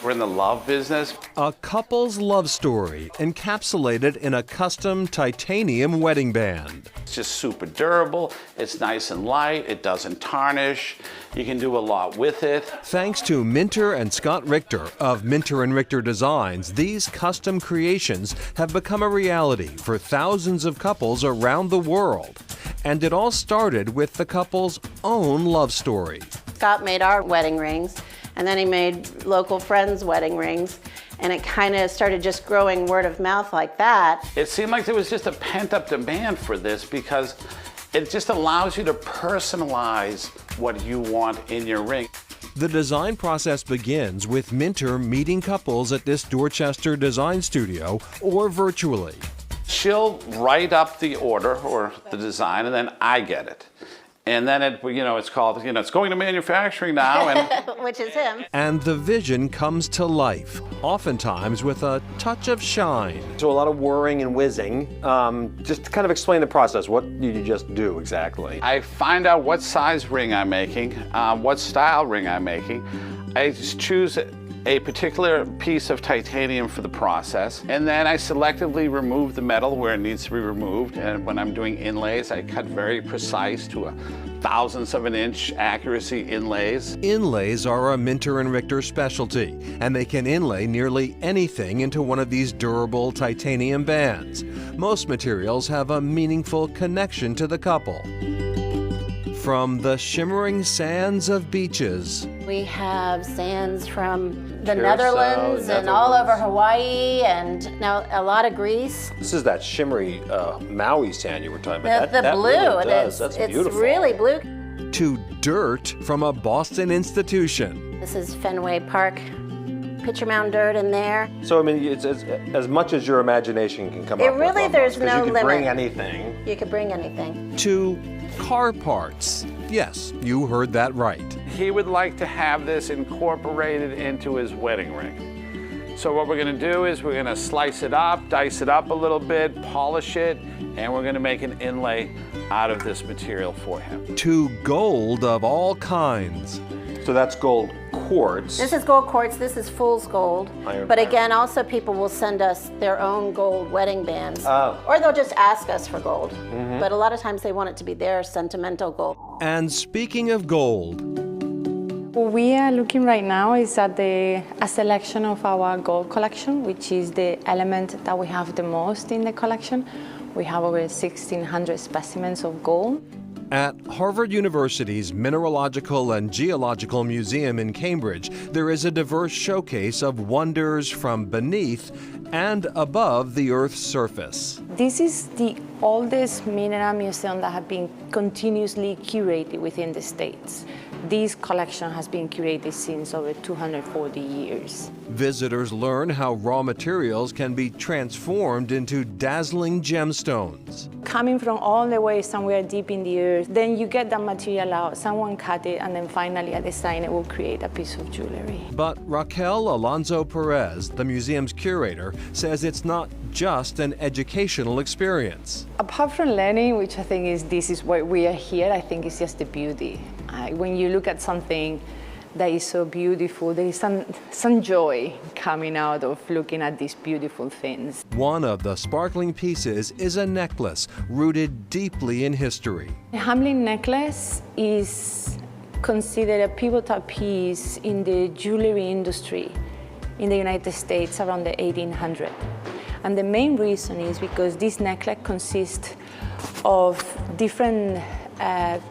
We're in the love business. A couple's love story encapsulated in a custom titanium wedding band. It's just super durable, it's nice and light, it doesn't tarnish, you can do a lot with it. Thanks to Minter and Scott Richter of Minter and Richter Designs, these custom creations have become a reality for thousands of couples around the world. And it all started with the couple's own love story. Scott made our wedding rings, and then he made local friends' wedding rings, and it kind of started just growing word of mouth like that. It seemed like there was just a pent-up demand for this because it just allows you to personalize what you want in your ring. The design process begins with Minter meeting couples at this Dorchester design studio or virtually. She'll write up the order or the design, and then I get it. And then it's called, it's going to manufacturing now. And which is him. And the vision comes to life, oftentimes with a touch of shine. So a lot of whirring and whizzing. Just to kind of explain the process, what do you just do exactly? I find out what size ring I'm making, what style ring I'm making. I just choose a particular piece of titanium for the process, and then I selectively remove the metal where it needs to be removed. And when I'm doing inlays, I cut very precise to a thousandth of an inch accuracy inlays. Inlays are a Minter and Richter specialty, and they can inlay nearly anything into one of these durable titanium bands. Most materials have a meaningful connection to the couple. From the shimmering sands of beaches. We have sands from the Curacao, Netherlands and all over Hawaii, and now a lot of Greece. This is that shimmery Maui sand you were talking about. The blue, really does. That's it's beautiful. really blue. To dirt from a Boston institution. This is Fenway Park. Pitcher Mound dirt in there. So I mean, it's as much as your imagination can come up with. Really, there's no you can limit. bring anything. You could bring anything. To car parts. Yes, you heard that right. He would like to have this incorporated into his wedding ring. So what we're going to do is we're going to slice it up, dice it up a little bit, polish it, and we're going to make an inlay out of this material for him. To gold of all kinds. So that's gold quartz. This is gold quartz, this is fool's gold. But again, also people will send us their own gold wedding bands. Oh. Or they'll just ask us for gold. But a lot of times they want it to be their sentimental gold. And speaking of gold, what we are looking right now is at a selection of our gold collection, which is the element that we have the most in the collection. We have over 1,600 specimens of gold. at Harvard University's Mineralogical and Geological Museum in Cambridge, there is a diverse showcase of wonders from beneath and above the Earth's surface. This is the oldest mineral museum that has been continuously curated within the States. This collection has been curated since over 240 years. Visitors learn how raw materials can be transformed into dazzling gemstones. Coming from all the way somewhere deep in the earth, then you get that material out, someone cut it, and then finally a designer will create a piece of jewelry. But Raquel Alonso Perez, the museum's curator, says it's not just an educational experience. Apart from learning, which I think this is why we are here, I think it's just the beauty. When you look at something that is so beautiful, there is some joy coming out of looking at these beautiful things. One of the sparkling pieces is a necklace rooted deeply in history. The Hamlin necklace is considered a pivotal piece in the jewelry industry in the United States around the 1800s. And the main reason is because this necklace consists of different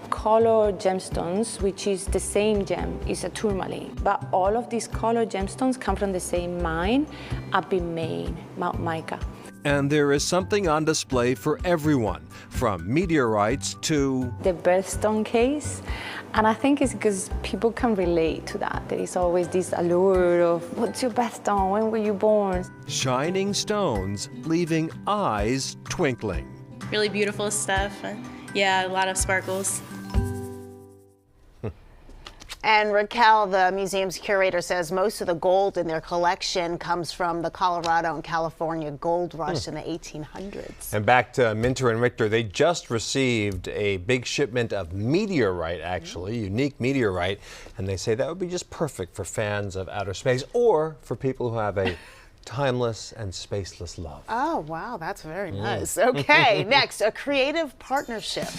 color gemstones, which is the same gem, is a tourmaline. But all of these color gemstones come from the same mine up in Maine, Mount Mica. And there is something on display for everyone, from meteorites to the birthstone case. And I think it's because people can relate to that. There is always this allure of, what's your birthstone? When were you born? shining stones, leaving eyes twinkling. Really beautiful stuff. Yeah, a lot of sparkles. And Raquel, the museum's curator, says most of the gold in their collection comes from the Colorado and California gold rush in the 1800s. And back to Minter and Richter, they just received a big shipment of meteorite, actually, unique meteorite, and they say that would be just perfect for fans of outer space or for people who have a timeless and spaceless love. Oh, wow, that's very nice. Okay, next, a creative partnership.